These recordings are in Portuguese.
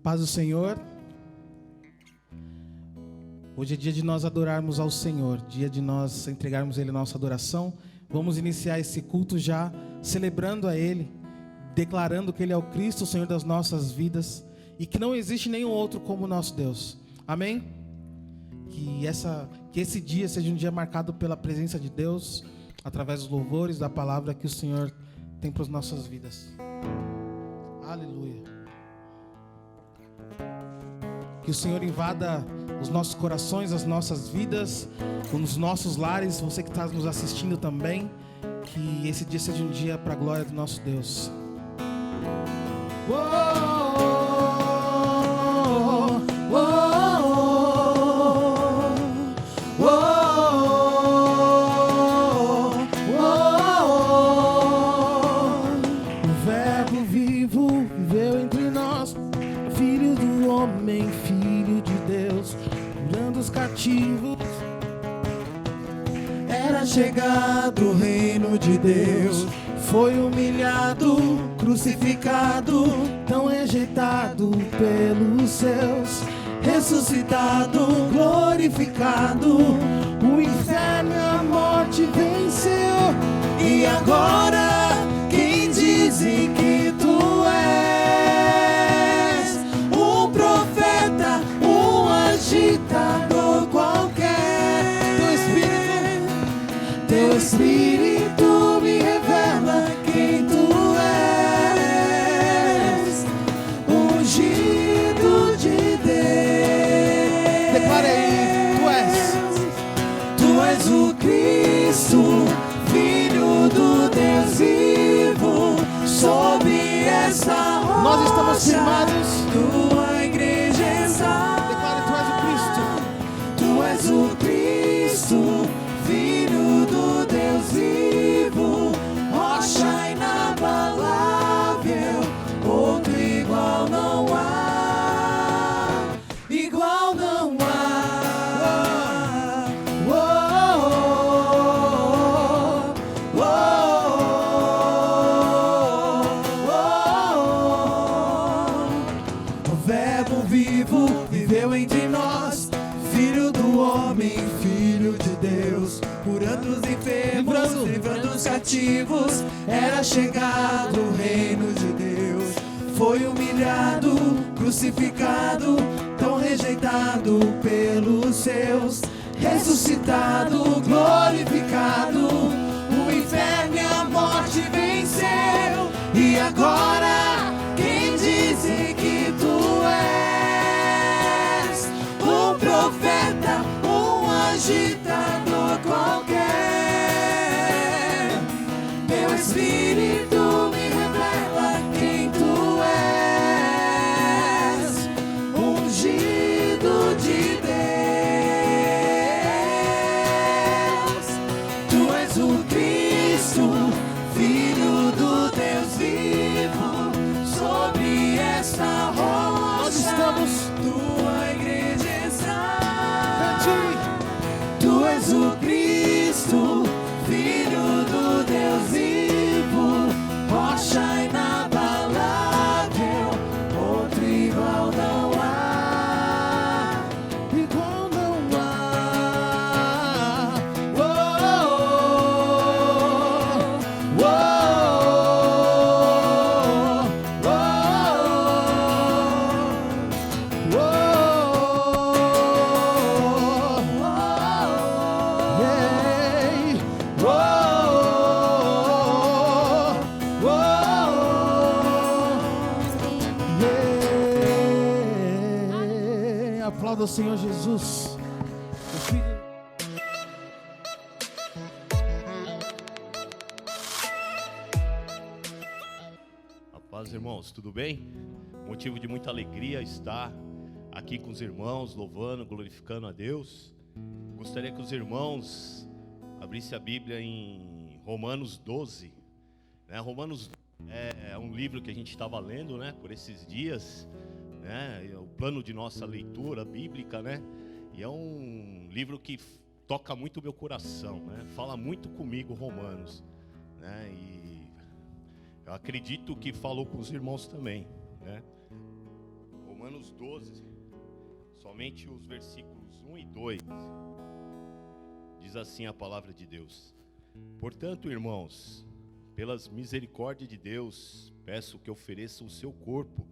Paz do Senhor. Hoje é dia de nós adorarmos ao Senhor, dia de nós entregarmos a Ele a nossa adoração. Vamos iniciar esse culto já celebrando a Ele, declarando que Ele é o Cristo, o Senhor das nossas vidas, e que não existe nenhum outro como o nosso Deus. Amém? Que esse dia seja um dia marcado pela presença de Deus, através dos louvores, da palavra que o Senhor tem para as nossas vidas. Aleluia. Que o Senhor invada os nossos corações, as nossas vidas, os nossos lares, você que está nos assistindo também. Que esse dia seja um dia para a glória do nosso Deus. O Verbo vivo viveu entre nós, Filho do homem, Filho de Deus, curando os cativos. Era chegado o reino de Deus, foi humilhado, crucificado, tão rejeitado pelos seus, ressuscitado, glorificado, o inferno e a morte venceu. E agora quem dizem que tu és um profeta, um agitador qualquer? Teu Espírito me revela quem tu és, ungido de Deus. Declara aí, tu és o Cristo, Filho do Deus vivo, sobre essa rocha nós estamos firmados. Tua igreja está. Declara, tu és o Cristo, Filho do Deus vivo, rocha inabalável, outro igual não há, igual não há. Oh, oh, oh, oh. O Verbo vivo viveu entre nós, Filho do homem, Filho de Deus, curando os enfermos, livrando os cativos. Era chegado o reino de Deus, foi humilhado, crucificado, tão rejeitado pelos seus, ressuscitado, glorificado, o inferno e a morte venceu. E agora quem dizem que tu és um profeta, um agitador qualquer? Teu Espírito me revela quem tu és, ungido de Deus. Tu és o Cristo, Filho do Deus vivo, sobre esta rocha estamos. Tua igreja está. Tu és o Cristo, Filho do Deus vivo, rocha inabalável, outro igual não há, igual não há. Oh, oh, oh, oh, aplauda o Senhor Jesus. O Filho. A paz, irmãos, tudo bem? Motivo de muita alegria estar aqui com os irmãos, louvando, glorificando a Deus. Gostaria que os irmãos abrissem a Bíblia em Romanos 12, né? Romanos é um livro que a gente estava lendo, né, por esses dias, né, o plano de nossa leitura bíblica, né, e é um livro que toca muito o meu coração, né, fala muito comigo, Romanos, né, e eu acredito que falou com os irmãos também, né. Romanos 12, somente os versículos 1 e 2, diz assim a palavra de Deus: portanto, irmãos, pelas misericórdias de Deus, peço que ofereçam o seu corpo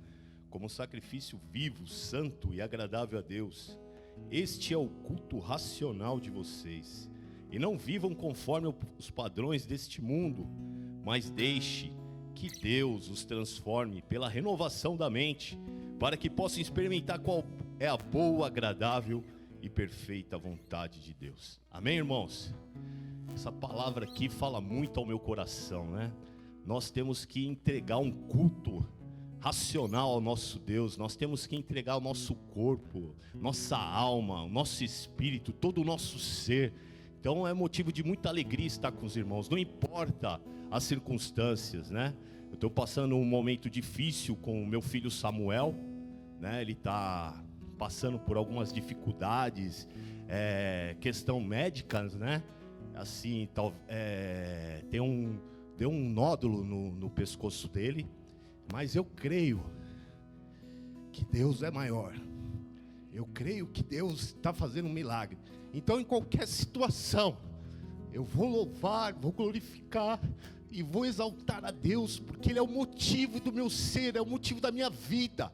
como sacrifício vivo, santo e agradável a Deus. Este é o culto racional de vocês. E não vivam conforme os padrões deste mundo, mas deixe que Deus os transforme pela renovação da mente, para que possam experimentar qual é a boa, agradável e perfeita vontade de Deus. Amém, irmãos? Essa palavra aqui fala muito ao meu coração, né? Nós temos que entregar um culto racional ao nosso Deus. Nós temos que entregar o nosso corpo, nossa alma, o nosso espírito, todo o nosso ser. Então é motivo de muita alegria estar com os irmãos, não importa as circunstâncias, né? Eu estou passando um momento difícil com o meu filho Samuel, né? Ele está passando por algumas dificuldades, questão médicas, né? Assim, deu um nódulo no pescoço dele, mas eu creio que Deus é maior. Eu creio que Deus está fazendo um milagre. Então, em qualquer situação, eu vou louvar, vou glorificar e vou exaltar a Deus, porque Ele é o motivo do meu ser, é o motivo da minha vida.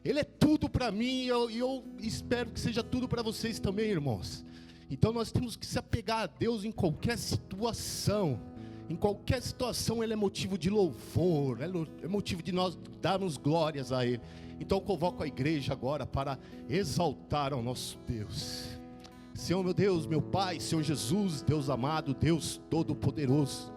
Ele é tudo para mim, e eu espero que seja tudo para vocês também, irmãos. Então nós temos que se apegar a Deus em qualquer situação. Em qualquer situação Ele é motivo de louvor, é motivo de nós darmos glórias a Ele. Então eu convoco a igreja agora para exaltar ao nosso Deus. Senhor meu Deus, meu Pai, Senhor Jesus, Deus amado, Deus Todo-Poderoso,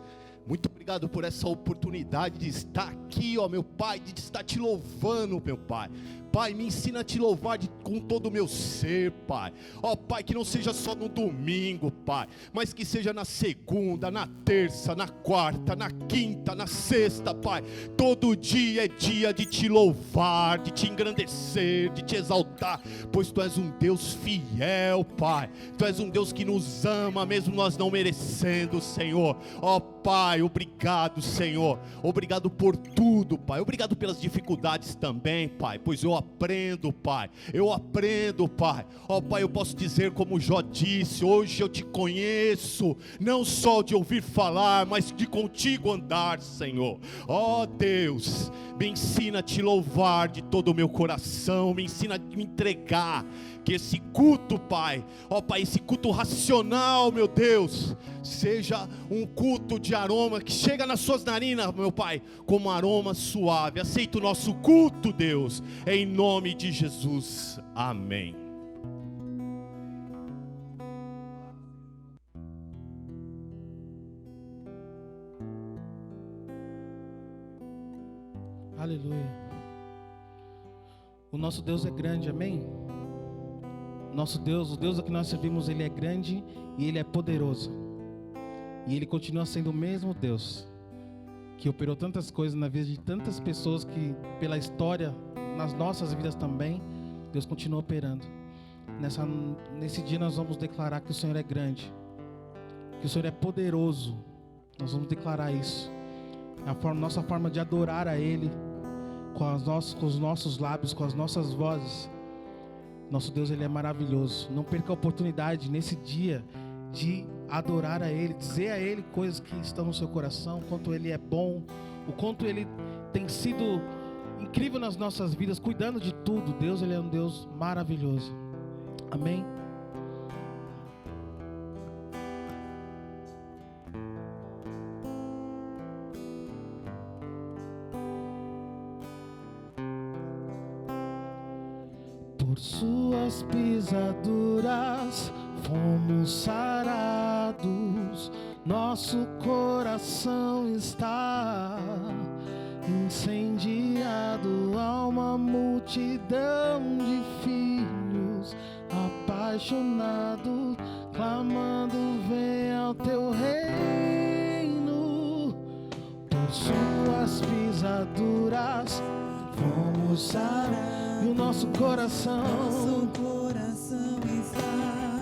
muito obrigado por essa oportunidade de estar aqui, ó meu Pai, de estar te louvando, meu Pai. Pai, me ensina a te louvar com todo o meu ser, Pai. Ó Pai, que não seja só no domingo, Pai, mas que seja na segunda, na terça, na quarta, na quinta, na sexta, Pai. Todo dia é dia de te louvar, de te engrandecer, de te exaltar, pois Tu és um Deus fiel, Pai. Tu és um Deus que nos ama, mesmo nós não merecendo, Senhor. Ó Pai, obrigado, Senhor. Obrigado por tudo, Pai. Obrigado pelas dificuldades também, Pai, pois eu aprendo, Pai. Eu aprendo, Pai. Ó Pai, eu posso dizer como Jó disse: hoje eu te conheço, não só de ouvir falar, mas de contigo andar, Senhor. Ó Deus, me ensina a te louvar de todo o meu coração, me ensina a me entregar. Que esse culto, Pai, ó Pai, esse culto racional, meu Deus, seja um culto de aroma que chega nas suas narinas, meu Pai, como um aroma suave. Aceita o nosso culto, Deus, em nome de Jesus, amém. Aleluia. O nosso Deus é grande, amém? Nosso Deus, o Deus a que nós servimos, Ele é grande e Ele é poderoso. E Ele continua sendo o mesmo Deus que operou tantas coisas na vida de tantas pessoas, que pela história, nas nossas vidas também, Deus continua operando. Nesse dia nós vamos declarar que o Senhor é grande, que o Senhor é poderoso. Nós vamos declarar isso. É a nossa forma de adorar a Ele, com os nossos lábios, com as nossas vozes. Nosso Deus, Ele é maravilhoso. Não perca a oportunidade nesse dia de adorar a Ele, dizer a Ele coisas que estão no seu coração, o quanto Ele é bom, o quanto Ele tem sido incrível nas nossas vidas, cuidando de tudo. Deus, Ele é um Deus maravilhoso. Amém? Por suas pisaduras fomos sarados, nosso coração está incendiado. Há uma multidão de filhos apaixonados, clamando: venha ao teu reino. Por suas pisaduras fomos sarados, e o nosso coração está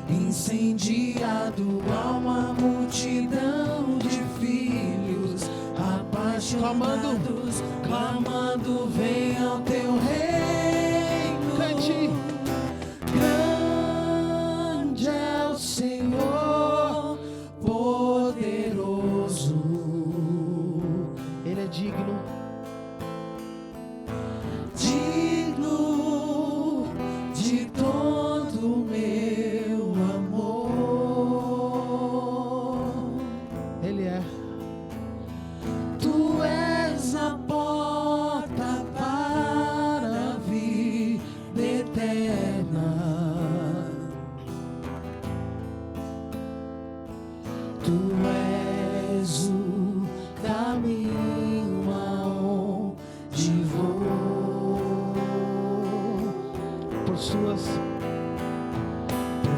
incendiado. Há uma multidão de filhos apaixonados, clamando: venha ao teu reino. por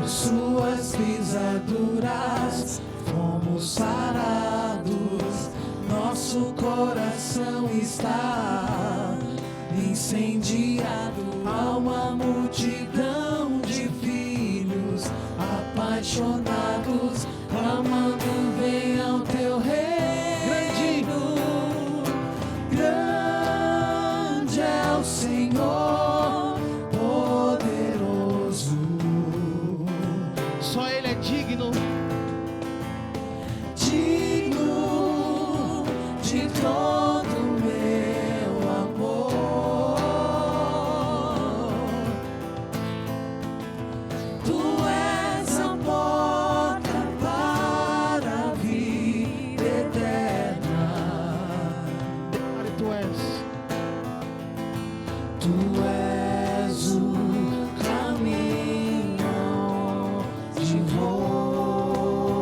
suas pisaduras fomos sarados. Nosso coração está incendiado. Há uma multidão de filhos apaixonados clamando: venha ao teu reino. Grande é o Senhor, poderoso. Só Ele é digno. Digno de todo meu amor. Tu és a porta para a vida eterna. Tu és. Tu és o caminho de vou.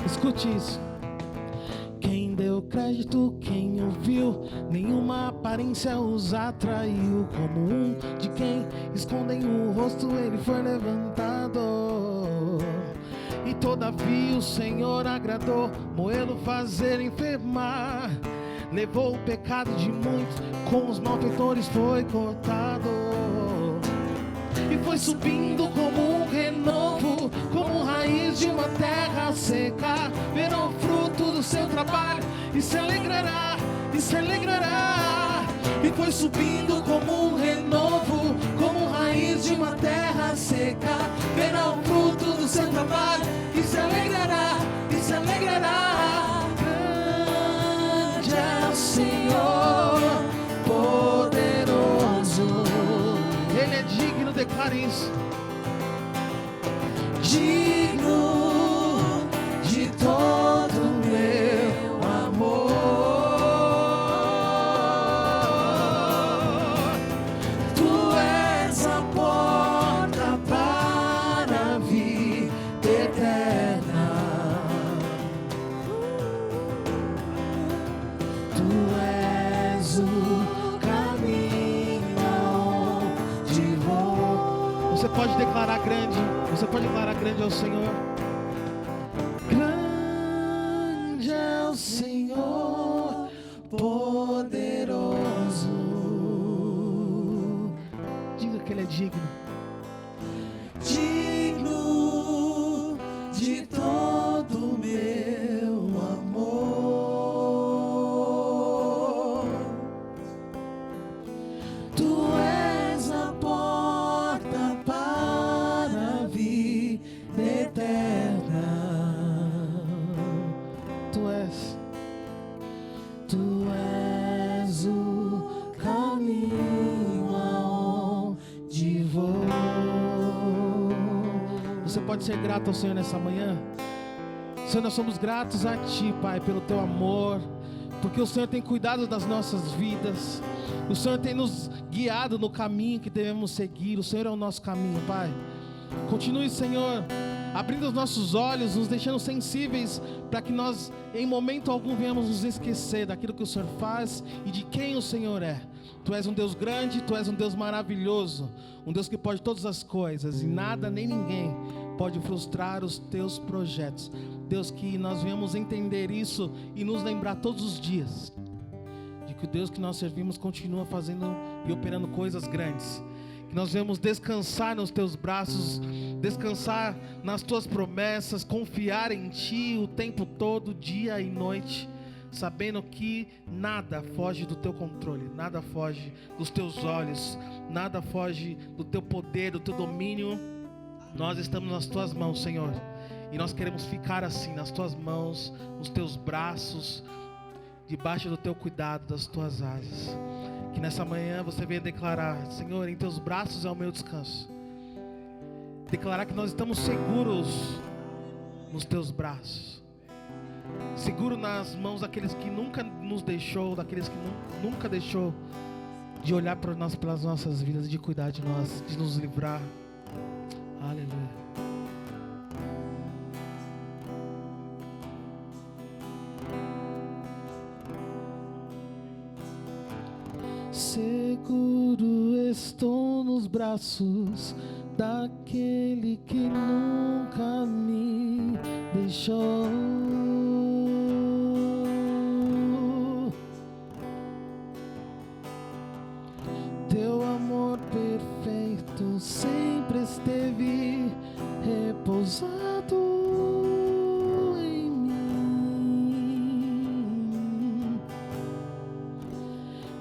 Escute isso. Quem deu crédito, quem ouviu, nenhuma aparência os atraiu. Como um de quem escondem o rosto, ele foi levantado. E todavia o Senhor agradou moê-lo, fazer enfermar. Levou o pecado de muitos, com os malfeitores foi cortado. E foi subindo como um renovo, como raiz de uma terra seca. Verão o fruto do seu trabalho e se alegrará, e se alegrará. E foi subindo como um renovo, como raiz de uma terra seca. Verá o fruto do seu trabalho e se alegrará, e se alegrará. Grande é o Senhor, poderoso. Ele é digno, declare isso. Digno de todo meu amor. Tu és a porta para a vida eterna. Tu és o caminho de vou. Você pode declarar grande, você pode declarar grande ao Senhor. Grande é o Senhor, poderoso. Diga que Ele é digno. Digno de todo meu amor. Tu és a porta para a vida eterna. Tu és. Tu és o caminho aonde vou. Você pode ser grato ao Senhor nessa manhã. Senhor, nós somos gratos a Ti, Pai, pelo Teu amor, porque o Senhor tem cuidado das nossas vidas. O Senhor tem nos guiado no caminho que devemos seguir. O Senhor é o nosso caminho, Pai. Continue, Senhor, abrindo os nossos olhos, nos deixando sensíveis, para que nós, em momento algum, venhamos nos esquecer daquilo que o Senhor faz e de quem o Senhor é. Tu és um Deus grande, Tu és um Deus maravilhoso, um Deus que pode todas as coisas, e nada nem ninguém pode frustrar os Teus projetos. Deus, que nós venhamos entender isso e nos lembrar todos os dias de que o Deus que nós servimos continua fazendo e operando coisas grandes. Que nós venhamos descansar nos Teus braços, descansar nas Tuas promessas, confiar em Ti o tempo todo, dia e noite, sabendo que nada foge do Teu controle, nada foge dos Teus olhos, nada foge do Teu poder, do Teu domínio. Nós estamos nas Tuas mãos, Senhor, e nós queremos ficar assim, nas Tuas mãos, nos Teus braços, debaixo do Teu cuidado, das Tuas asas. Que nessa manhã você venha declarar: Senhor, em Teus braços é o meu descanso. Declarar que nós estamos seguros nos Teus braços, seguro nas mãos daqueles que nunca nos deixou, daqueles que nunca deixou de olhar para nós, pelas nossas vidas, de cuidar de nós, de nos livrar. Aleluia. Seguro estou nos braços daquele que nunca me deixou. Teu amor perfeito sempre esteve repousado em mim.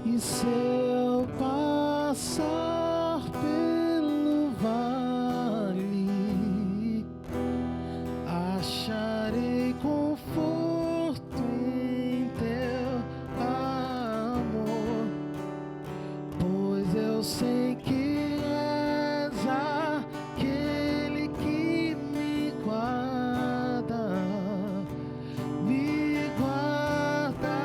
E se eu passar pelo vale, acharei conforto em teu amor, pois eu sei que és aquele que me guarda, me guarda.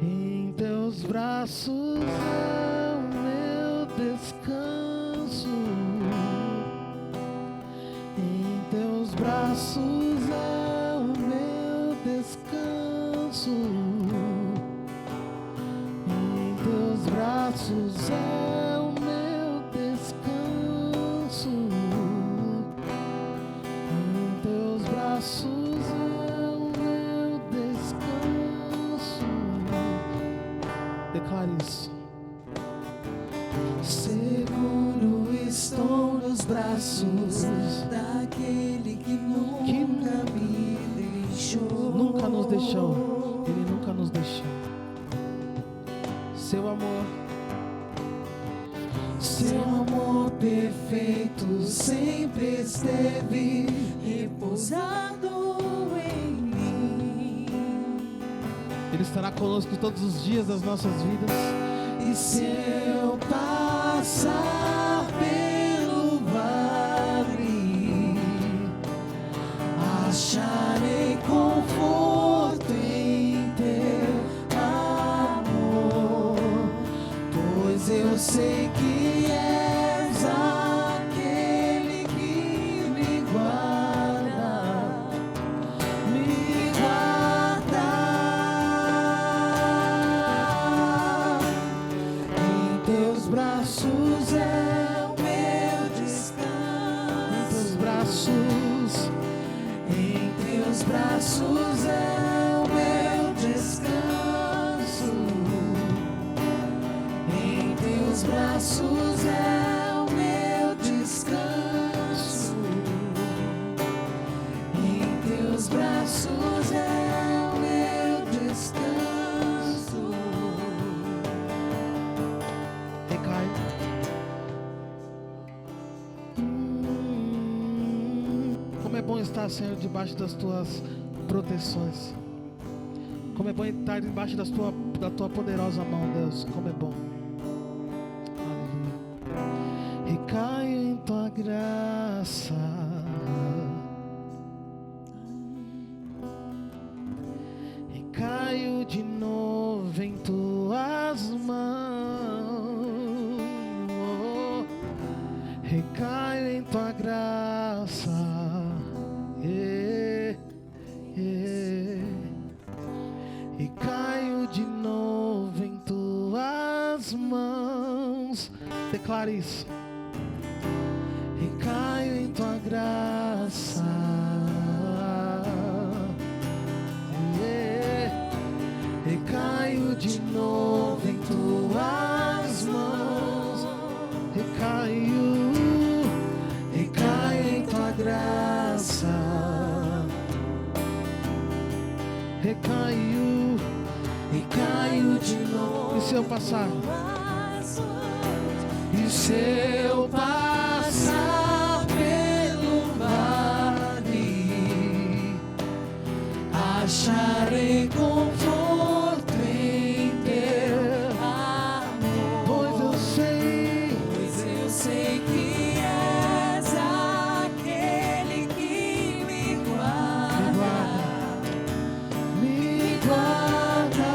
Em teus braços é o meu descanso, em teus braços é o meu descanso, em teus braços é o meu descanso, em teus braços é o meu descanso. Declare isso. Seguro estou nos braços daquele que nunca me deixou. Nunca nos deixou. Ele nunca nos deixou. Seu amor perfeito sempre esteve repousado em mim. Ele estará conosco todos os dias das nossas vidas. E se eu passar pelo vale, acharei conforto em teu amor, pois eu sei que és aquele que me guarda, me guarda. Em teus braços é o meu descanso. Em teus braços, Em teus braços é o meu descanso. Em teus braços é o meu descanso. Em teus braços é o meu descanso. recai. Como é bom estar, Senhor, debaixo das tuas proteções. Como é bom estar debaixo da tua poderosa mão, Deus. Como é bom. Aleluia. Recaio em tua graça. Recaio de novo em tuas mãos. Recaio em tua graça. E caio de novo em tuas mãos. Declare isso. E caio em tua graça. E caio de novo em tuas mãos. Recaio em tua graça. Recaio de novo. E se eu passar? E se eu passar pelo vale, acharei conforto em teu amor, Pois eu sei que és aquele que me guarda, me guarda.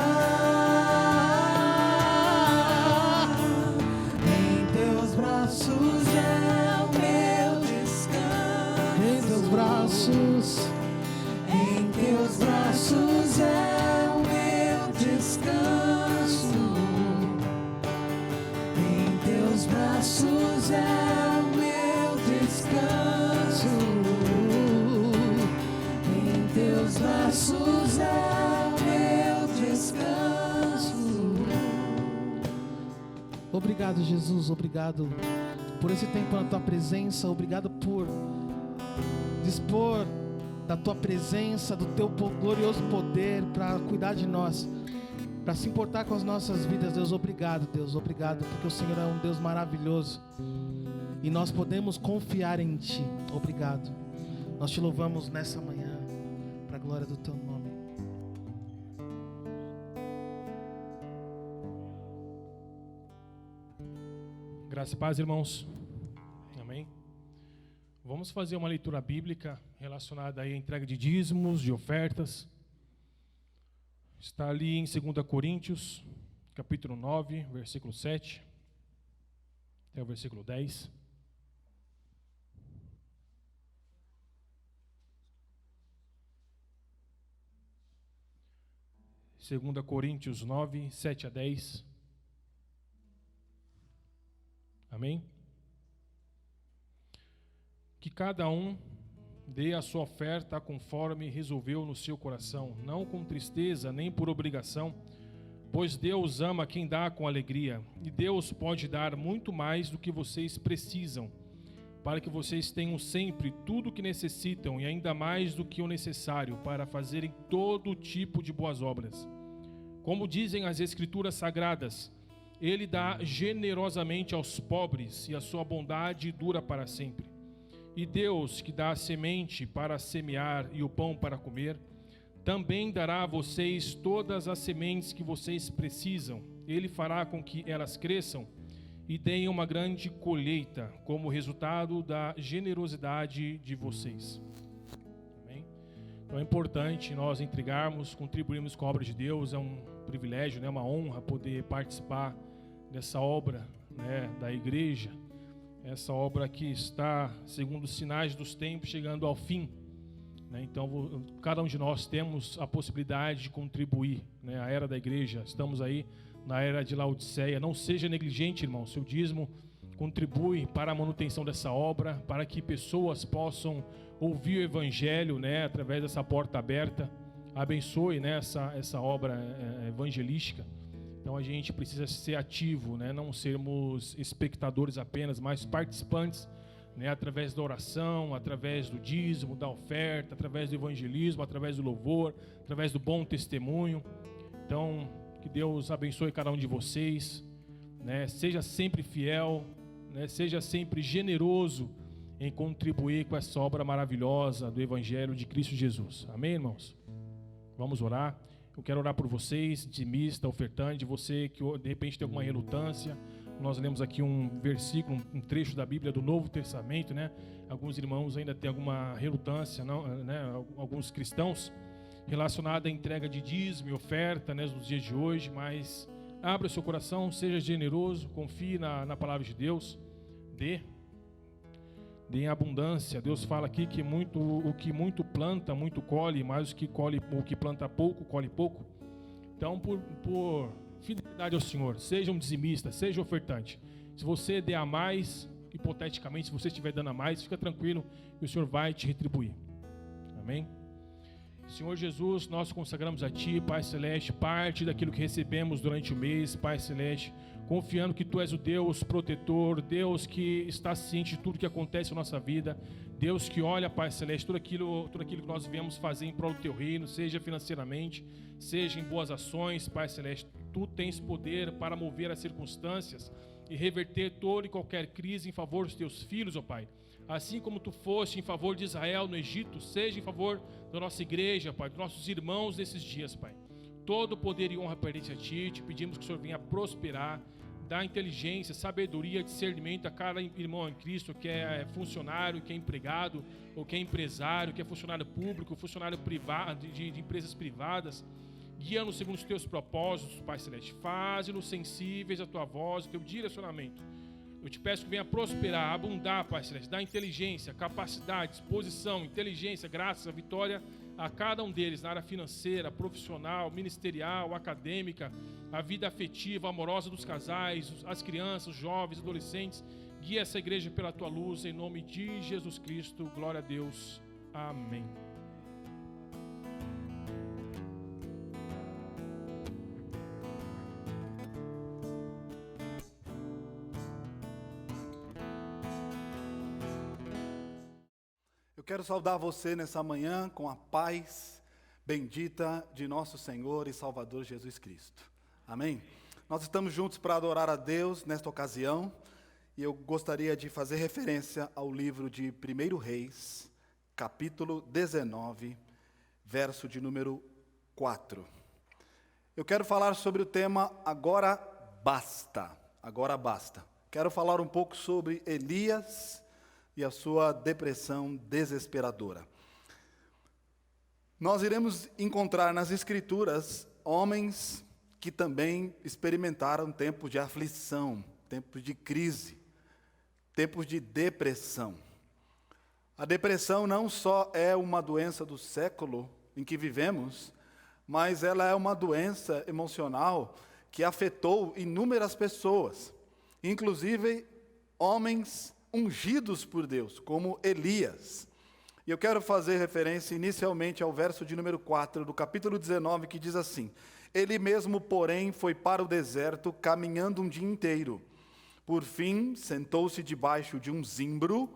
Em teus braços é o meu descanso. em teus braços. Em teus braços é o meu descanso. Obrigado, Jesus, obrigado por esse tempo na tua presença, obrigado por dispor da tua presença, do teu glorioso poder para cuidar de nós, para se importar com as nossas vidas. Deus, obrigado, porque o Senhor é um Deus maravilhoso e nós podemos confiar em Ti. Obrigado. Nós Te louvamos nessa manhã, para a glória do Teu nome. Graça e paz, irmãos. Amém. Vamos fazer uma leitura bíblica relacionada aí à entrega de dízimos, de ofertas. Está ali em 2 Coríntios, capítulo 9, versículo 7, até o versículo 10. Segunda Coríntios 9, 7 a 10. Amém? Que cada um dê a sua oferta conforme resolveu no seu coração, não com tristeza nem por obrigação, pois Deus ama quem dá com alegria, e Deus pode dar muito mais do que vocês precisam, para que vocês tenham sempre tudo o que necessitam e ainda mais do que o necessário para fazerem todo tipo de boas obras. Como dizem as Escrituras Sagradas, Ele dá generosamente aos pobres e a sua bondade dura para sempre. E Deus, que dá a semente para semear e o pão para comer, também dará a vocês todas as sementes que vocês precisam. Ele fará com que elas cresçam e deem uma grande colheita, como resultado da generosidade de vocês. Amém? Então é importante nós entregarmos, contribuirmos com a obra de Deus. É um privilégio, né? Uma honra poder participar dessa obra, né, da igreja, essa obra que está, segundo os sinais dos tempos, chegando ao fim, né? Então, cada um de nós temos a possibilidade de contribuir, né, à era da igreja. Estamos aí na era de Laodiceia. Não seja negligente, irmão. Seu dízimo contribui para a manutenção dessa obra, para que pessoas possam ouvir o evangelho, né, através dessa porta aberta. Abençoe, né, essa obra evangelística. Então a gente precisa ser ativo, né? Não sermos espectadores apenas, mas participantes, né? Através da oração, através do dízimo, da oferta, através do evangelismo, através do louvor, através do bom testemunho. Então, que Deus abençoe cada um de vocês, né? Seja sempre fiel, né? Seja sempre generoso em contribuir com essa obra maravilhosa do Evangelho de Cristo Jesus. Amém, irmãos? Vamos orar. Eu quero orar por vocês, dizimista, ofertante, você que de repente tem alguma relutância. Nós lemos aqui um versículo, um trecho da Bíblia do Novo Testamento, né? Alguns irmãos ainda têm alguma relutância, não, né? Alguns cristãos, relacionada à entrega de dízimo e oferta, né, nos dias de hoje. Mas abra o seu coração, seja generoso, confie na palavra de Deus, dê em abundância. Deus fala aqui que o que muito planta, muito colhe, mas o que planta pouco, colhe pouco. Então, por fidelidade ao Senhor, seja um dizimista, seja ofertante. Se você der a mais, hipoteticamente, se você estiver dando a mais, fica tranquilo que o Senhor vai te retribuir. Amém? Senhor Jesus, nós consagramos a Ti, Pai Celeste, parte daquilo que recebemos durante o mês, Pai Celeste, confiando que Tu és o Deus protetor, Deus que está ciente de tudo que acontece na nossa vida, Deus que olha, Pai Celeste, tudo aquilo que nós viemos fazer em prol do Teu reino, seja financeiramente, seja em boas ações, Pai Celeste. Tu tens poder para mover as circunstâncias e reverter toda e qualquer crise em favor dos Teus filhos, ó Pai. Assim como Tu foste em favor de Israel no Egito, seja em favor da nossa igreja, Pai, dos nossos irmãos nesses dias, Pai. Todo poder e honra pertence a Ti. Te pedimos que o Senhor venha prosperar, dar inteligência, sabedoria, discernimento a cada irmão em Cristo, que é funcionário, que é empregado, ou que é empresário, que é funcionário público, funcionário privado, de empresas privadas. Guia-nos segundo os Teus propósitos, Pai Celeste. Faze-nos sensíveis à Tua voz, ao Teu direcionamento. Eu te peço que venha prosperar, abundar, Pai Celeste, dar inteligência, capacidade, disposição, inteligência, graça, vitória a cada um deles na área financeira, profissional, ministerial, acadêmica, a vida afetiva, amorosa dos casais, as crianças, os jovens, adolescentes. Guia essa igreja pela Tua luz, em nome de Jesus Cristo. Glória a Deus. Amém. quero saudar você nessa manhã com a paz bendita de nosso Senhor e Salvador Jesus Cristo. Amém? Nós estamos juntos para adorar a Deus nesta ocasião, e eu gostaria de fazer referência ao livro de 1 Reis, capítulo 19, verso de número 4. Eu quero falar sobre o tema Agora Basta. Agora Basta. Quero falar um pouco sobre Elias e a sua depressão desesperadora. Nós iremos encontrar nas Escrituras homens que também experimentaram tempos de aflição, tempos de crise, tempos de depressão. A depressão não só é uma doença do século em que vivemos, mas ela é uma doença emocional que afetou inúmeras pessoas, inclusive homens ungidos por Deus, como Elias. E eu quero fazer referência inicialmente ao verso de número 4 do capítulo 19, que diz assim: Ele mesmo, porém, foi para o deserto, caminhando um dia inteiro. Por fim, sentou-se debaixo de um zimbro,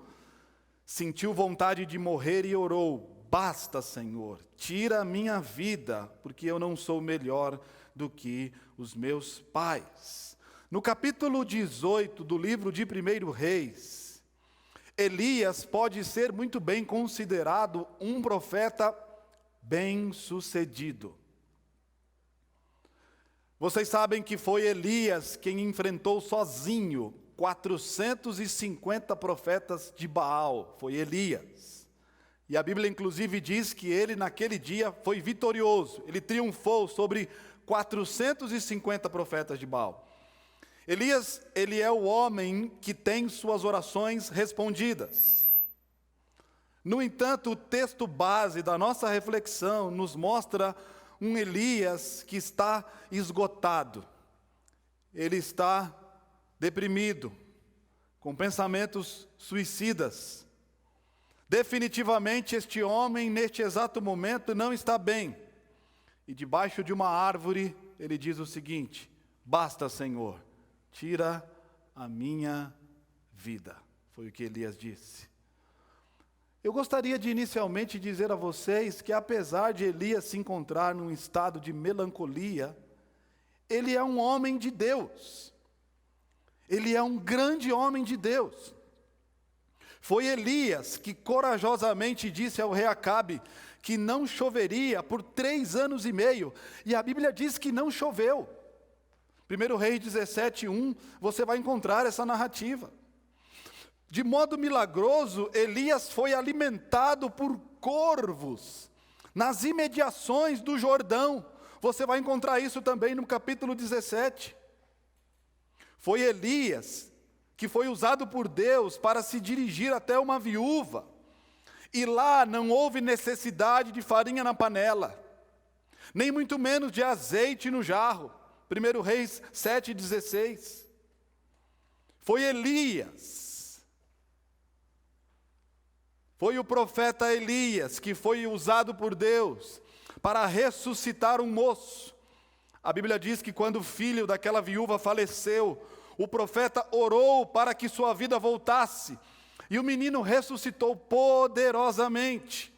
sentiu vontade de morrer e orou: Basta, Senhor, tira a minha vida, porque eu não sou melhor do que os meus pais. No capítulo 18 do livro de 1 Reis, Elias pode ser muito bem considerado um profeta bem-sucedido. Vocês sabem que foi Elias quem enfrentou sozinho 450 profetas de Baal. Foi Elias. E a Bíblia inclusive diz que ele naquele dia foi vitorioso. Ele triunfou sobre 450 profetas de Baal. Elias, ele é o homem que tem suas orações respondidas. No entanto, o texto base da nossa reflexão nos mostra um Elias que está esgotado. Ele está deprimido, com pensamentos suicidas. Definitivamente este homem, neste exato momento, não está bem. E debaixo de uma árvore, ele diz o seguinte: Basta, Senhor, tira a minha vida. Foi o que Elias disse. Eu gostaria de inicialmente dizer a vocês que apesar de Elias se encontrar num estado de melancolia, ele é um homem de Deus. Ele é um grande homem de Deus. Foi Elias que corajosamente disse ao rei Acabe que não choveria por 3 anos e meio, e a Bíblia diz que não choveu. 1 Reis 17:1, você vai encontrar essa narrativa. De modo milagroso, Elias foi alimentado por corvos nas imediações do Jordão. Você vai encontrar isso também no capítulo 17. Foi Elias que foi usado por Deus para se dirigir até uma viúva. E lá não houve necessidade de farinha na panela, nem muito menos de azeite no jarro. 1 Reis 7,16. Foi Elias, foi o profeta Elias que foi usado por Deus para ressuscitar um moço. A Bíblia diz que quando o filho daquela viúva faleceu, o profeta orou para que sua vida voltasse, e o menino ressuscitou poderosamente.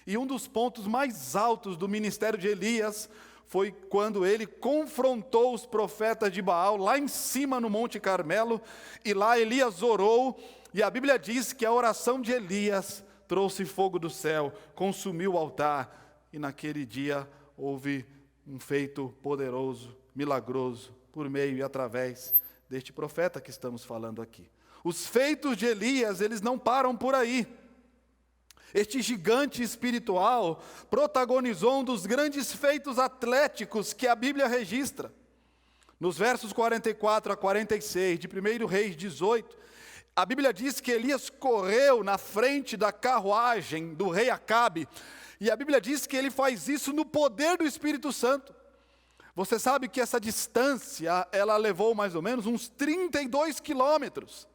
E um dos pontos mais altos do ministério de Elias foi quando ele confrontou os profetas de Baal, lá em cima no Monte Carmelo, e lá Elias orou, e a Bíblia diz que a oração de Elias trouxe fogo do céu, consumiu o altar, e naquele dia houve um feito poderoso, milagroso, por meio e através deste profeta que estamos falando aqui. Os feitos de Elias, eles não param por aí. Este gigante espiritual protagonizou um dos grandes feitos atléticos que a Bíblia registra. Nos versos 44 a 46 de 1 Reis 18, a Bíblia diz que Elias correu na frente da carruagem do rei Acabe, e a Bíblia diz que ele faz isso no poder do Espírito Santo. Você sabe que essa distância, ela levou mais ou menos uns 32 quilômetros.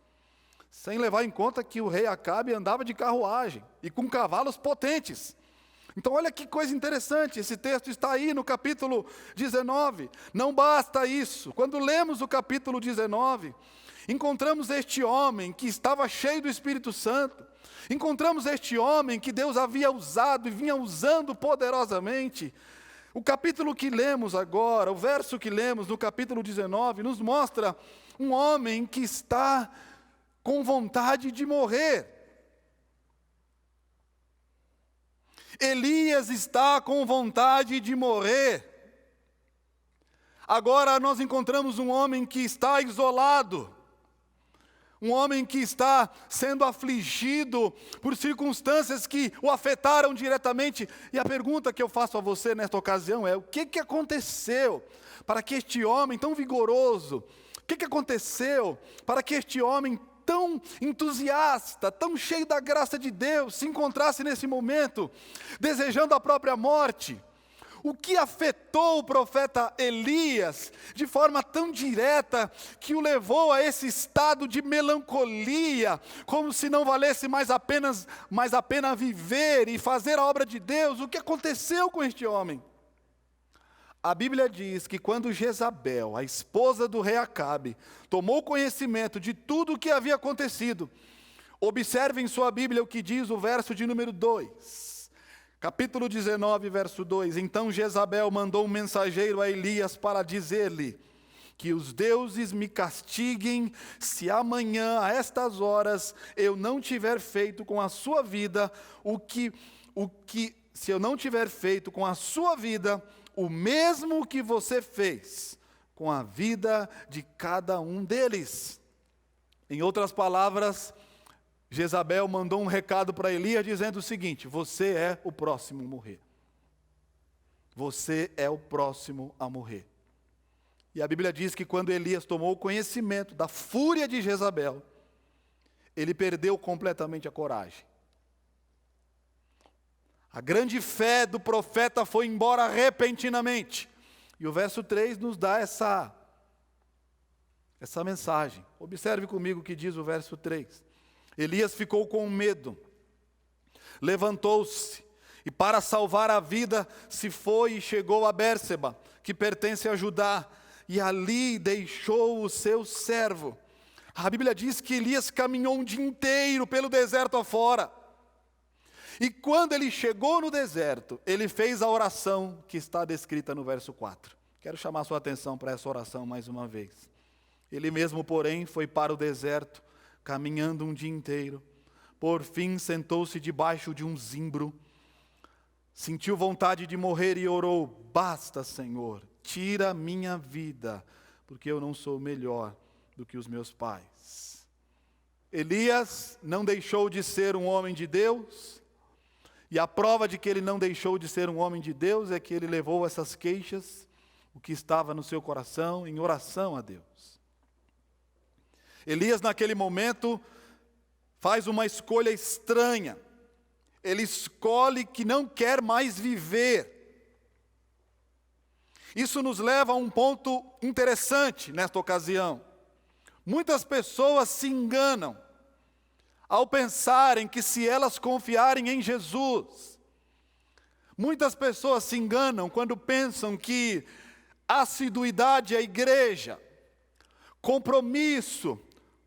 Sem levar em conta que o rei Acabe andava de carruagem e com cavalos potentes. Então olha que coisa interessante, esse texto está aí no capítulo 19. Não basta isso. Quando lemos o capítulo 19, encontramos este homem que estava cheio do Espírito Santo, Encontramos este homem que Deus havia usado e vinha usando poderosamente. O capítulo que lemos agora, o verso que lemos no capítulo 19, nos mostra um homem que está com vontade de morrer. Elias está com vontade de morrer. Agora nós encontramos um homem que está isolado. Um homem que está sendo afligido por circunstâncias que o afetaram diretamente. E a pergunta que eu faço a você nesta ocasião é: o que aconteceu para que este homem tão vigoroso, o que aconteceu para que este homem tão entusiasta, tão cheio da graça de Deus, se encontrasse nesse momento desejando a própria morte? O que afetou o profeta Elias de forma tão direta que o levou a esse estado de melancolia, como se não valesse mais a pena viver e fazer a obra de Deus? O que aconteceu com este homem? A Bíblia diz que quando Jezabel, a esposa do rei Acabe, tomou conhecimento de tudo o que havia acontecido, observe em sua Bíblia o que diz o verso de número 2. Capítulo 19, verso 2. Então Jezabel mandou um mensageiro a Elias para dizer-lhe: que os deuses me castiguem se amanhã, a estas horas, eu não tiver feito com a sua vida se eu não tiver feito com a sua vida o mesmo que você fez com a vida de cada um deles. Em outras palavras, Jezabel mandou um recado para Elias dizendo o seguinte: você é o próximo a morrer. Você é o próximo a morrer. E a Bíblia diz que quando Elias tomou conhecimento da fúria de Jezabel, ele perdeu completamente a coragem. A grande fé do profeta foi embora repentinamente. E o verso 3 nos dá essa mensagem. Observe comigo o que diz o verso 3. Elias ficou com medo, levantou-se e para salvar a vida se foi e chegou a Bérseba, que pertence a Judá, e ali deixou o seu servo. A Bíblia diz que Elias caminhou um dia inteiro pelo deserto afora. E quando ele chegou no deserto, ele fez a oração que está descrita no verso 4. Quero chamar sua atenção para essa oração mais uma vez. Ele mesmo, porém, foi para o deserto, caminhando um dia inteiro. Por fim, sentou-se debaixo de um zimbro, sentiu vontade de morrer e orou: basta, Senhor, tira a minha vida, porque eu não sou melhor do que os meus pais. Elias não deixou de ser um homem de Deus, e a prova de que ele não deixou de ser um homem de Deus é que ele levou essas queixas, o que estava no seu coração, em oração a Deus. Elias, naquele momento, faz uma escolha estranha. Ele escolhe que não quer mais viver. Isso nos leva a um ponto interessante nesta ocasião. Muitas pessoas se enganam ao pensarem que se elas confiarem em Jesus. Muitas pessoas se enganam quando pensam que assiduidade à igreja, compromisso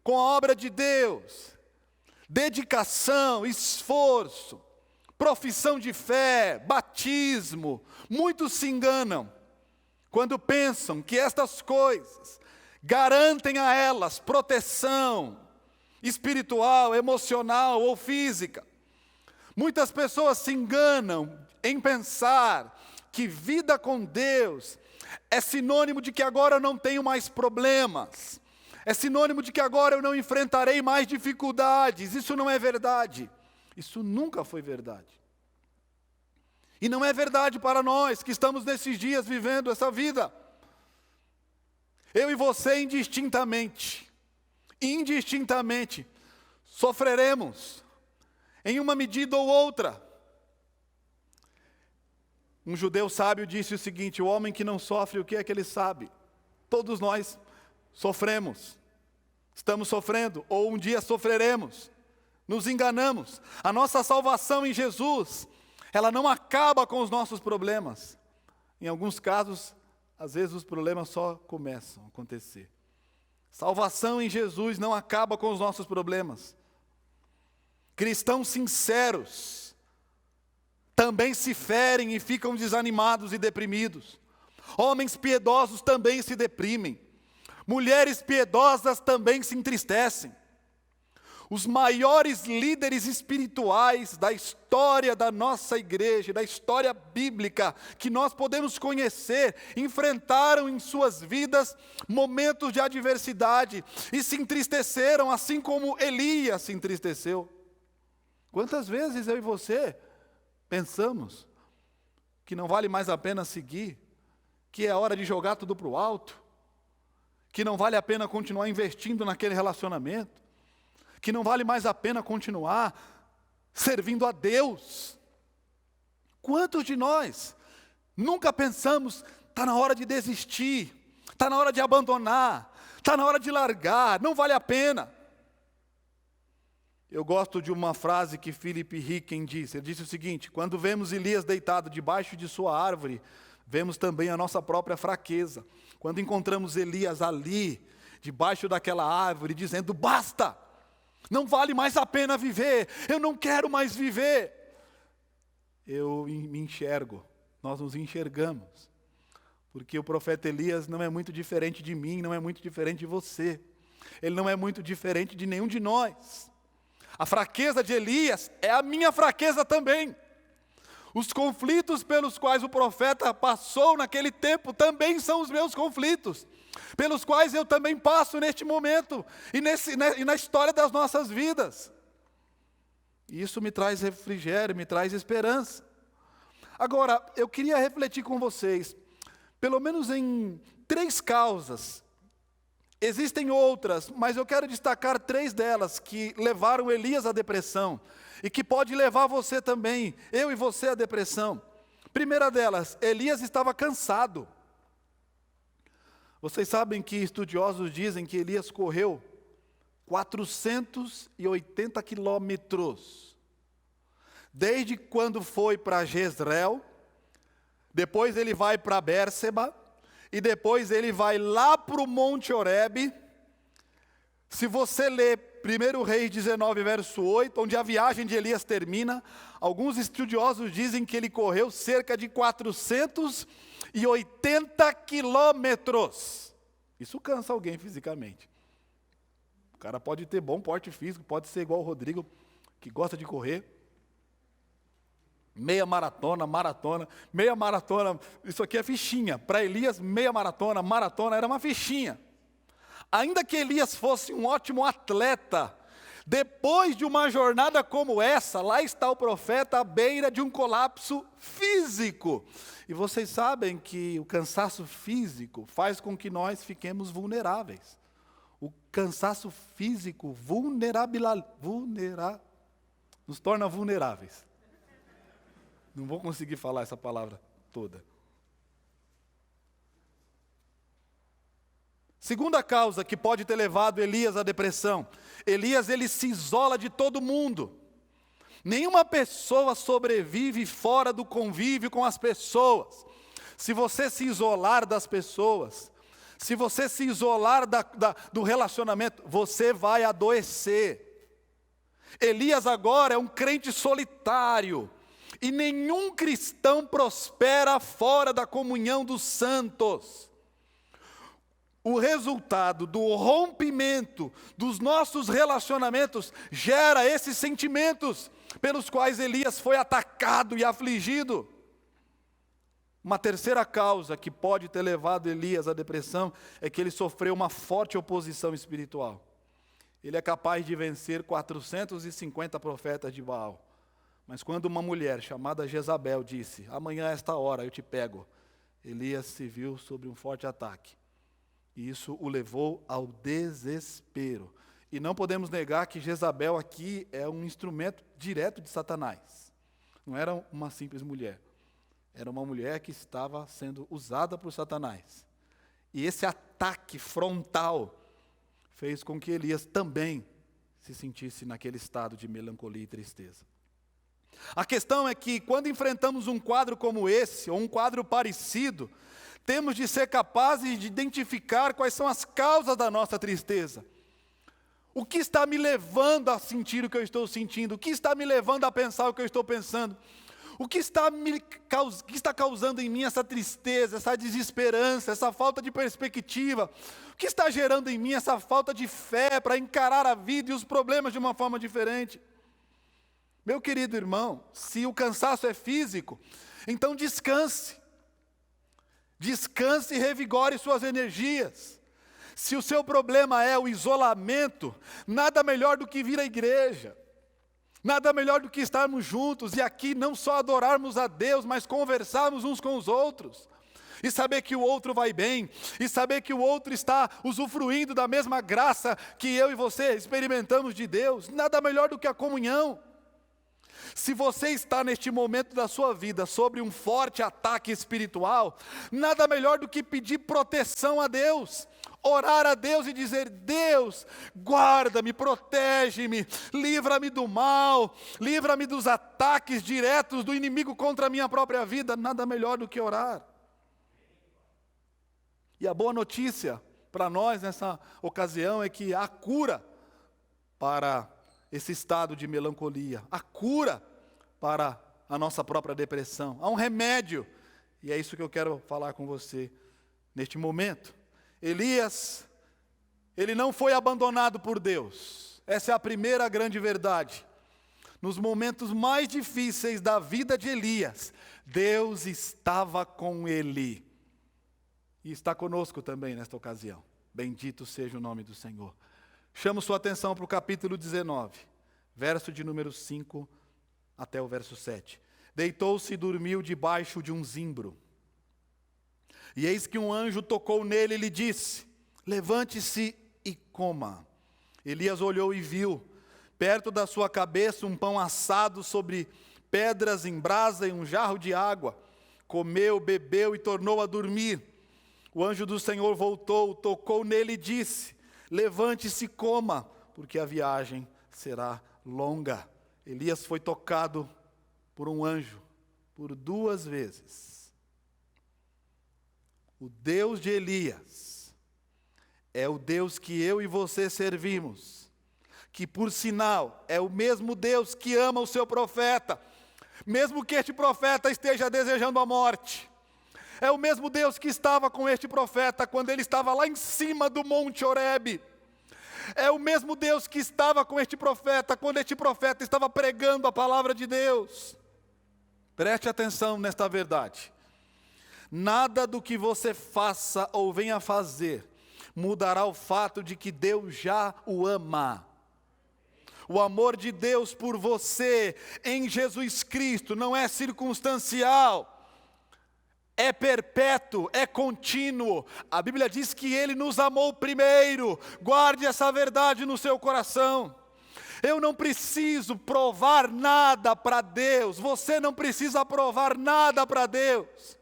com a obra de Deus, dedicação, esforço, profissão de fé, batismo, muitos se enganam quando pensam que estas coisas garantem a elas proteção espiritual, emocional ou física. Muitas pessoas se enganam em pensar que vida com Deus é sinônimo de que agora eu não tenho mais problemas. É sinônimo de que agora eu não enfrentarei mais dificuldades. Isso não é verdade. Isso nunca foi verdade. E não é verdade para nós que estamos nesses dias vivendo essa vida. Eu e você indistintamente sofreremos em uma medida ou outra. Um judeu sábio disse o seguinte: o homem que não sofre, o que é que ele sabe? Todos nós sofremos, estamos sofrendo, ou um dia sofreremos, nos enganamos. A nossa salvação em Jesus, ela não acaba com os nossos problemas. Em alguns casos, às vezes os problemas só começam a acontecer. Salvação em Jesus não acaba com os nossos problemas. Cristãos sinceros também se ferem e ficam desanimados e deprimidos. Homens piedosos também se deprimem. Mulheres piedosas também se entristecem. Os maiores líderes espirituais da história da nossa igreja, da história bíblica, que nós podemos conhecer, enfrentaram em suas vidas momentos de adversidade e se entristeceram, assim como Elias se entristeceu. Quantas vezes eu e você pensamos que não vale mais a pena seguir, que é hora de jogar tudo para o alto, que não vale a pena continuar investindo naquele relacionamento, que não vale mais a pena continuar servindo a Deus? Quantos de nós nunca pensamos, está na hora de desistir, está na hora de abandonar, está na hora de largar, não vale a pena? Eu gosto de uma frase que Philip Hicken disse. Ele disse o seguinte: quando vemos Elias deitado debaixo de sua árvore, vemos também a nossa própria fraqueza. Quando encontramos Elias ali, debaixo daquela árvore, dizendo: basta, não vale mais a pena viver, eu não quero mais viver. Eu me enxergo, nós nos enxergamos, porque o profeta Elias não é muito diferente de mim, não é muito diferente de você, ele não é muito diferente de nenhum de nós. A fraqueza de Elias é a minha fraqueza também. Os conflitos pelos quais o profeta passou naquele tempo também são os meus conflitos, pelos quais eu também passo neste momento e na história das nossas vidas. E isso me traz refrigério, me traz esperança. Agora, eu queria refletir com vocês, pelo menos em 3 causas. Existem outras, mas eu quero destacar 3 delas que levaram Elias à depressão e que pode levar você também, eu e você, à depressão. Primeira delas, Elias estava cansado. Vocês sabem que estudiosos dizem que Elias correu 480 quilômetros, desde quando foi para Jezreel, depois ele vai para Bérseba, e depois ele vai lá para o Monte Horebe. Se você ler 1 Reis 19, verso 8, onde a viagem de Elias termina, alguns estudiosos dizem que ele correu cerca de 480 quilômetros. Isso cansa alguém fisicamente. O cara pode ter bom porte físico, pode ser igual o Rodrigo, que gosta de correr. Meia maratona, meia maratona, isso aqui é fichinha. Para Elias, meia maratona era uma fichinha. Ainda que Elias fosse um ótimo atleta, depois de uma jornada como essa, lá está o profeta à beira de um colapso físico. E vocês sabem que o cansaço físico faz com que nós fiquemos vulneráveis. O cansaço físico nos torna vulneráveis. Não vou conseguir falar essa palavra toda. Segunda causa que pode ter levado Elias à depressão. Elias, ele se isola de todo mundo. Nenhuma pessoa sobrevive fora do convívio com as pessoas. Se você se isolar das pessoas, se você se isolar do relacionamento, você vai adoecer. Elias agora é um crente solitário. E nenhum cristão prospera fora da comunhão dos santos. O resultado do rompimento dos nossos relacionamentos gera esses sentimentos pelos quais Elias foi atacado e afligido. Uma terceira causa que pode ter levado Elias à depressão é que ele sofreu uma forte oposição espiritual. Ele é capaz de vencer 450 profetas de Baal. Mas quando uma mulher chamada Jezabel disse: amanhã a esta hora eu te pego, Elias se viu sob um forte ataque. E isso o levou ao desespero. E não podemos negar que Jezabel aqui é um instrumento direto de Satanás. Não era uma simples mulher. Era uma mulher que estava sendo usada por Satanás. E esse ataque frontal fez com que Elias também se sentisse naquele estado de melancolia e tristeza. A questão é que quando enfrentamos um quadro como esse, ou um quadro parecido, temos de ser capazes de identificar quais são as causas da nossa tristeza. O que está me levando a sentir o que eu estou sentindo? O que está me levando a pensar o que eu estou pensando? O que está causando em mim essa tristeza, essa desesperança, essa falta de perspectiva? O que está gerando em mim essa falta de fé para encarar a vida e os problemas de uma forma diferente? Meu querido irmão, se o cansaço é físico, então descanse. Descanse e revigore suas energias. Se o seu problema é o isolamento, nada melhor do que vir à igreja. Nada melhor do que estarmos juntos e aqui não só adorarmos a Deus, mas conversarmos uns com os outros. E saber que o outro vai bem, e saber que o outro está usufruindo da mesma graça que eu e você experimentamos de Deus. Nada melhor do que a comunhão. Se você está neste momento da sua vida sobre um forte ataque espiritual, nada melhor do que pedir proteção a Deus. Orar a Deus e dizer: Deus, guarda-me, protege-me, livra-me do mal, livra-me dos ataques diretos do inimigo contra a minha própria vida. Nada melhor do que orar. E a boa notícia para nós nessa ocasião é que há cura para esse estado de melancolia, há cura para a nossa própria depressão, há um remédio, e é isso que eu quero falar com você neste momento. Elias, ele não foi abandonado por Deus, essa é a primeira grande verdade. Nos momentos mais difíceis da vida de Elias, Deus estava com ele, e está conosco também nesta ocasião. Bendito seja o nome do Senhor. Chamo sua atenção para o capítulo 19, verso de número 5 até o verso 7. Deitou-se e dormiu debaixo de um zimbro. E eis que um anjo tocou nele e lhe disse: levante-se e coma. Elias olhou e viu, perto da sua cabeça, um pão assado sobre pedras em brasa e um jarro de água. Comeu, bebeu e tornou a dormir. O anjo do Senhor voltou, tocou nele e disse: levante-se e coma, porque a viagem será longa. Elias foi tocado por um anjo por 2 vezes. O Deus de Elias é o Deus que eu e você servimos, que por sinal é o mesmo Deus que ama o seu profeta, mesmo que este profeta esteja desejando a morte. É o mesmo Deus que estava com este profeta quando ele estava lá em cima do Monte Horebe. É o mesmo Deus que estava com este profeta quando este profeta estava pregando a palavra de Deus. Preste atenção nesta verdade. Nada do que você faça ou venha fazer mudará o fato de que Deus já o ama. O amor de Deus por você em Jesus Cristo não é circunstancial, é perpétuo, é contínuo. A Bíblia diz que Ele nos amou primeiro. Guarde essa verdade no seu coração. Eu não preciso provar nada para Deus. Você não precisa provar nada para Deus.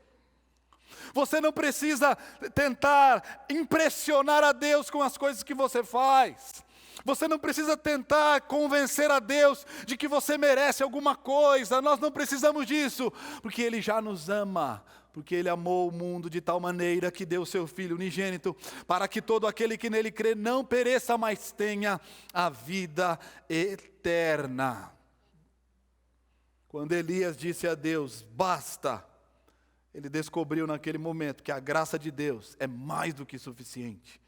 Você não precisa tentar impressionar a Deus com as coisas que você faz. Você não precisa tentar convencer a Deus de que você merece alguma coisa. Nós não precisamos disso, porque Ele já nos ama. Porque Ele amou o mundo de tal maneira que deu o seu Filho unigênito, para que todo aquele que nele crê não pereça, mas tenha a vida eterna. Quando Elias disse a Deus: basta, ele descobriu naquele momento que a graça de Deus é mais do que suficiente.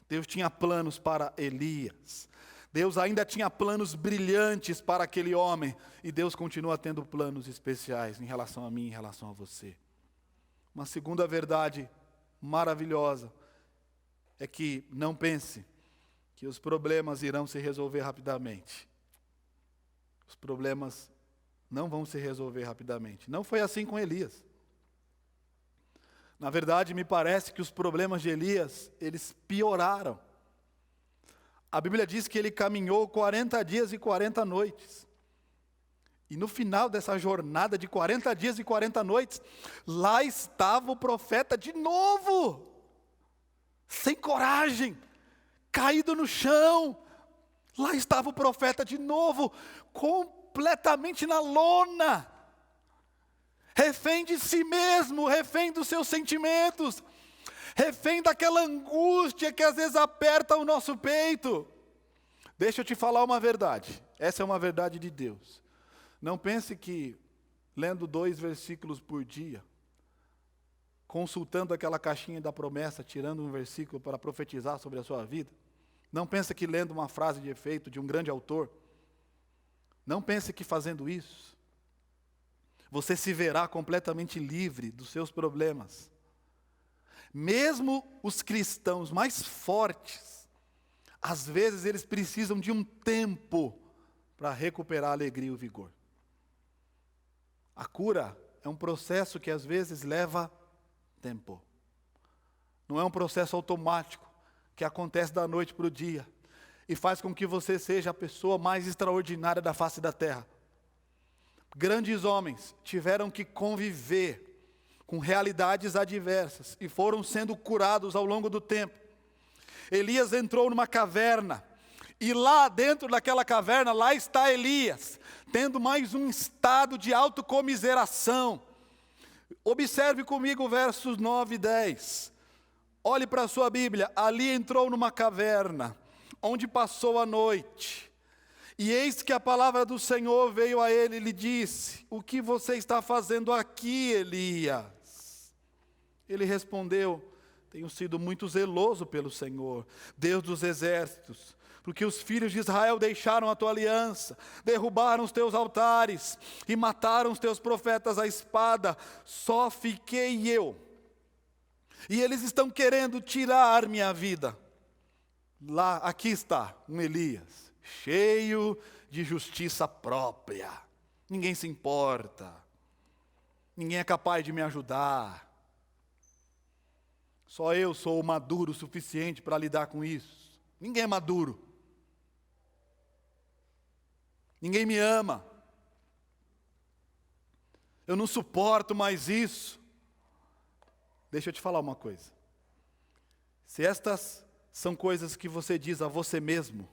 Deus tinha planos para Elias. Deus ainda tinha planos brilhantes para aquele homem. E Deus continua tendo planos especiais em relação a mim, em relação a você. Uma segunda verdade maravilhosa é que não pense que os problemas irão se resolver rapidamente. Os problemas não vão se resolver rapidamente. Não foi assim com Elias. Na verdade, me parece que os problemas de Elias, eles pioraram. A Bíblia diz que ele caminhou 40 dias e 40 noites. E no final dessa jornada de 40 dias e 40 noites, lá estava o profeta de novo, sem coragem, caído no chão. Lá estava o profeta de novo, completamente na lona, refém de si mesmo, refém dos seus sentimentos, refém daquela angústia que às vezes aperta o nosso peito. Deixa eu te falar uma verdade. Essa é uma verdade de Deus. Não pense que lendo 2 versículos por dia, consultando aquela caixinha da promessa, tirando um versículo para profetizar sobre a sua vida. Não pense que lendo uma frase de efeito de um grande autor. Não pense que fazendo isso, você se verá completamente livre dos seus problemas. Mesmo os cristãos mais fortes, às vezes eles precisam de um tempo para recuperar a alegria e o vigor. A cura é um processo que às vezes leva tempo. Não é um processo automático que acontece da noite para o dia e faz com que você seja a pessoa mais extraordinária da face da terra. Grandes homens tiveram que conviver com realidades adversas e foram sendo curados ao longo do tempo. Elias entrou numa caverna e lá dentro daquela caverna, lá está Elias, tendo mais um estado de autocomiseração. Observe comigo versos 9 e 10. Olhe para a sua Bíblia. Ali entrou numa caverna, onde passou a noite. E eis que a palavra do Senhor veio a ele e lhe disse: o que você está fazendo aqui, Elias? Ele respondeu: tenho sido muito zeloso pelo Senhor, Deus dos exércitos, porque os filhos de Israel deixaram a tua aliança, derrubaram os teus altares e mataram os teus profetas à espada. Só fiquei eu. E eles estão querendo tirar minha vida. Lá, aqui está um Elias, cheio de justiça própria. Ninguém se importa. Ninguém é capaz de me ajudar. Só eu sou maduro o suficiente para lidar com isso. Ninguém é maduro. Ninguém me ama. Eu não suporto mais isso. Deixa eu te falar uma coisa. Se estas são coisas que você diz a você mesmo,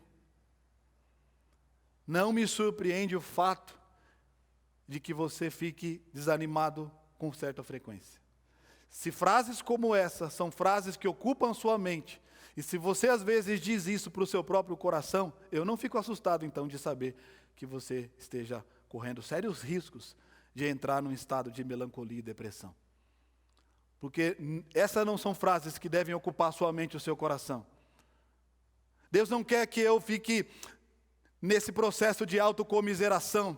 não me surpreende o fato de que você fique desanimado com certa frequência. Se frases como essa são frases que ocupam sua mente, e se você às vezes diz isso para o seu próprio coração, eu não fico assustado então de saber que você esteja correndo sérios riscos de entrar num estado de melancolia e depressão. Porque essas não são frases que devem ocupar sua mente e o seu coração. Deus não quer que eu fique nesse processo de autocomiseração,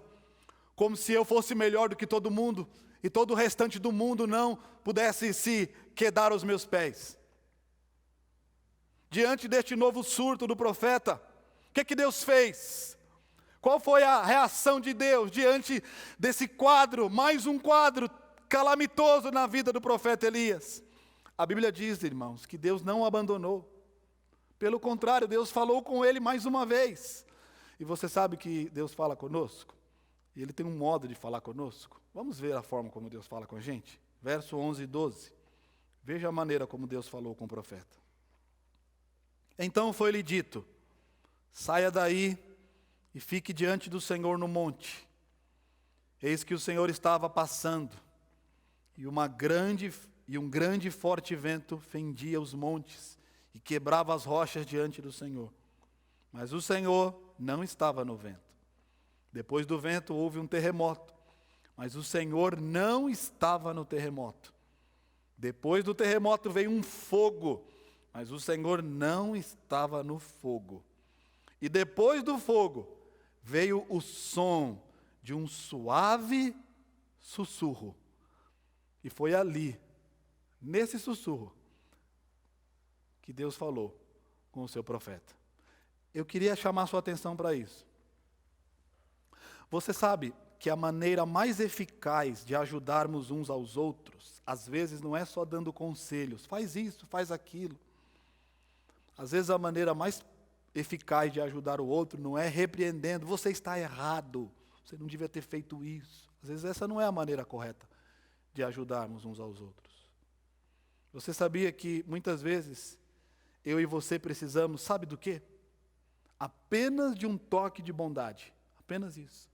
como se eu fosse melhor do que todo mundo, e todo o restante do mundo não pudesse se quedar aos meus pés. Diante deste novo surto do profeta, o que Deus fez? Qual foi a reação de Deus diante desse quadro, mais um quadro calamitoso na vida do profeta Elias? A Bíblia diz, irmãos, que Deus não o abandonou. Pelo contrário, Deus falou com ele mais uma vez. E você sabe que Deus fala conosco? E Ele tem um modo de falar conosco. Vamos ver a forma como Deus fala com a gente? Verso 11 e 12. Veja a maneira como Deus falou com o profeta. Então foi-lhe dito: saia daí e fique diante do Senhor no monte. Eis que o Senhor estava passando, e um grande e forte vento fendia os montes e quebrava as rochas diante do Senhor. Mas o Senhor não estava no vento. Depois do vento houve um terremoto, mas o Senhor não estava no terremoto. Depois do terremoto veio um fogo, mas o Senhor não estava no fogo. E depois do fogo veio o som de um suave sussurro. E foi ali, nesse sussurro, que Deus falou com o seu profeta. Eu queria chamar sua atenção para isso. Você sabe que a maneira mais eficaz de ajudarmos uns aos outros, às vezes não é só dando conselhos, faz isso, faz aquilo. Às vezes a maneira mais eficaz de ajudar o outro não é repreendendo: você está errado, você não devia ter feito isso. Às vezes essa não é a maneira correta de ajudarmos uns aos outros. Você sabia que muitas vezes eu e você precisamos, sabe do quê? Apenas de um toque de bondade, apenas isso.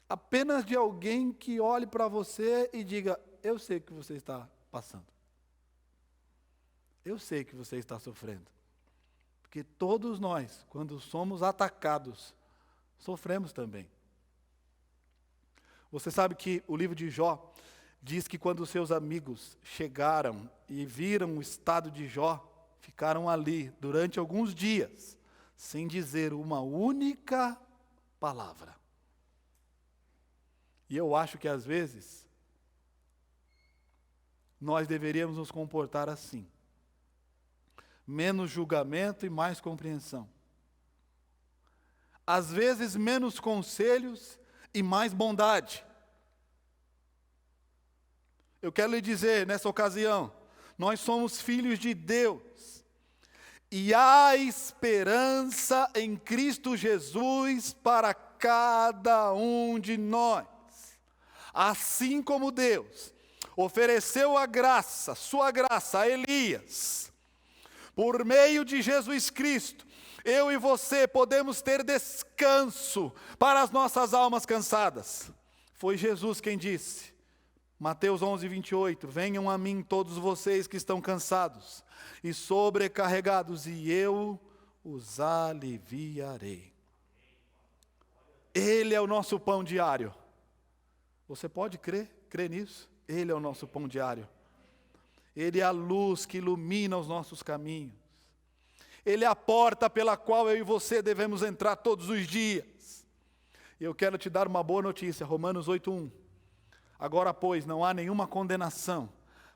Apenas de alguém que olhe para você e diga: eu sei que você está passando. Eu sei que você está sofrendo. Porque todos nós, quando somos atacados, sofremos também. Você sabe que o livro de Jó diz que quando seus amigos chegaram e viram o estado de Jó, ficaram ali durante alguns dias, sem dizer uma única palavra. E eu acho que às vezes, nós deveríamos nos comportar assim. Menos julgamento e mais compreensão. Às vezes, menos conselhos e mais bondade. Eu quero lhe dizer, nessa ocasião, nós somos filhos de Deus. E há esperança em Cristo Jesus para cada um de nós. Assim como Deus ofereceu a graça, sua graça a Elias, por meio de Jesus Cristo, eu e você podemos ter descanso para as nossas almas cansadas. Foi Jesus quem disse, Mateus 11:28, venham a mim todos vocês que estão cansados e sobrecarregados, e eu os aliviarei. Ele é o nosso pão diário. Você pode crer nisso? Ele é o nosso pão diário. Ele é a luz que ilumina os nossos caminhos. Ele é a porta pela qual eu e você devemos entrar todos os dias. E eu quero te dar uma boa notícia, Romanos 8:1. Agora, pois, não há nenhuma condenação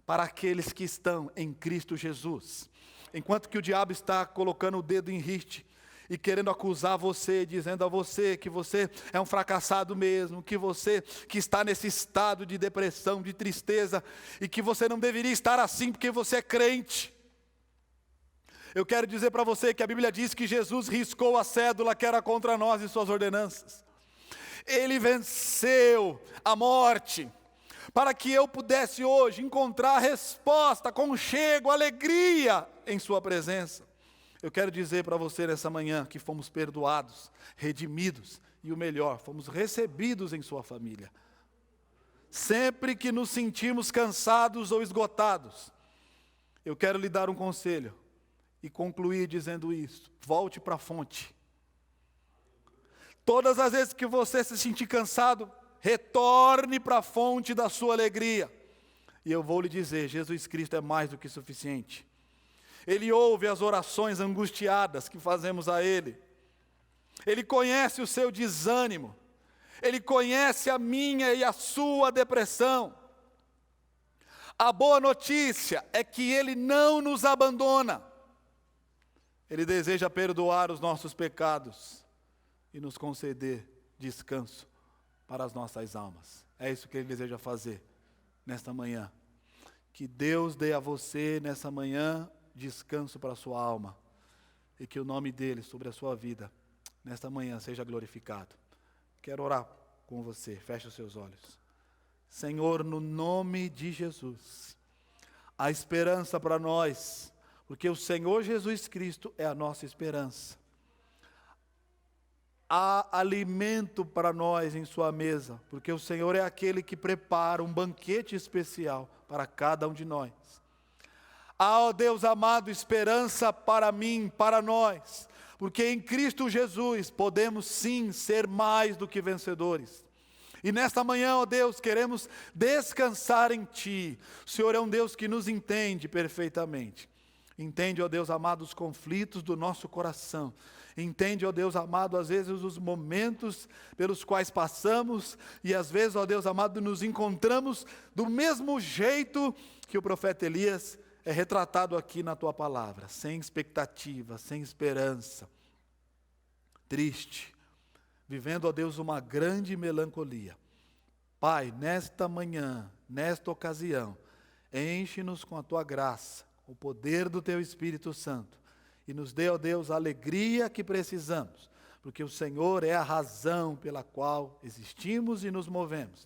para aqueles que estão em Cristo Jesus. Enquanto que o diabo está colocando o dedo em riste e querendo acusar você, dizendo a você que você é um fracassado mesmo, que você que está nesse estado de depressão, de tristeza, e que você não deveria estar assim porque você é crente. Eu quero dizer para você que a Bíblia diz que Jesus riscou a cédula que era contra nós e suas ordenanças. Ele venceu a morte, para que eu pudesse hoje encontrar resposta, conchego, alegria em sua presença. Eu quero dizer para você nessa manhã que fomos perdoados, redimidos e o melhor, fomos recebidos em sua família. Sempre que nos sentirmos cansados ou esgotados, eu quero lhe dar um conselho e concluir dizendo isso: volte para a fonte. Todas as vezes que você se sentir cansado, retorne para a fonte da sua alegria. E eu vou lhe dizer, Jesus Cristo é mais do que suficiente. Ele ouve as orações angustiadas que fazemos a Ele. Ele conhece o seu desânimo. Ele conhece a minha e a sua depressão. A boa notícia é que Ele não nos abandona. Ele deseja perdoar os nossos pecados e nos conceder descanso para as nossas almas. É isso que Ele deseja fazer nesta manhã. Que Deus dê a você nessa manhã descanso para a sua alma, e que o nome dele sobre a sua vida nesta manhã seja glorificado. Quero orar com você, feche os seus olhos. Senhor, no nome de Jesus, a esperança para nós, porque o Senhor Jesus Cristo é a nossa esperança. Há alimento para nós em sua mesa, porque o Senhor é aquele que prepara um banquete especial para cada um de nós. Há, ó Deus amado, esperança para mim, para nós, porque em Cristo Jesus podemos sim ser mais do que vencedores. E nesta manhã, ó Deus, queremos descansar em Ti. O Senhor é um Deus que nos entende perfeitamente. Entende, ó Deus amado, os conflitos do nosso coração. Entende, ó Deus amado, às vezes os momentos pelos quais passamos, e às vezes, ó Deus amado, nos encontramos do mesmo jeito que o profeta Elias é retratado aqui na Tua palavra, sem expectativa, sem esperança, triste, vivendo, ó Deus, uma grande melancolia. Pai, nesta manhã, nesta ocasião, enche-nos com a Tua graça, o poder do Teu Espírito Santo, e nos dê, ó Deus, a alegria que precisamos, porque o Senhor é a razão pela qual existimos e nos movemos.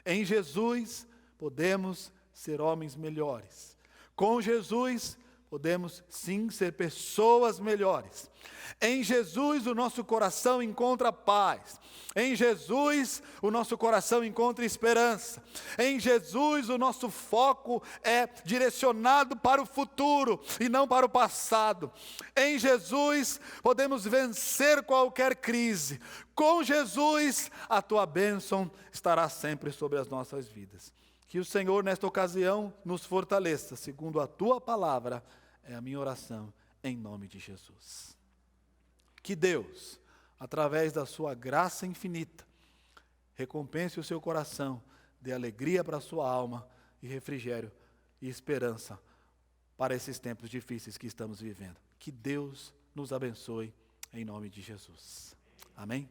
Em Jesus podemos ser homens melhores. Com Jesus podemos sim ser pessoas melhores. Em Jesus o nosso coração encontra paz. Em Jesus o nosso coração encontra esperança. Em Jesus o nosso foco é direcionado para o futuro e não para o passado. Em Jesus podemos vencer qualquer crise. Com Jesus a tua bênção estará sempre sobre as nossas vidas. Que o Senhor nesta ocasião nos fortaleça, segundo a tua palavra, é a minha oração, em nome de Jesus. Que Deus, através da sua graça infinita, recompense o seu coração, dê alegria para a sua alma e refrigério e esperança para esses tempos difíceis que estamos vivendo. Que Deus nos abençoe, em nome de Jesus. Amém?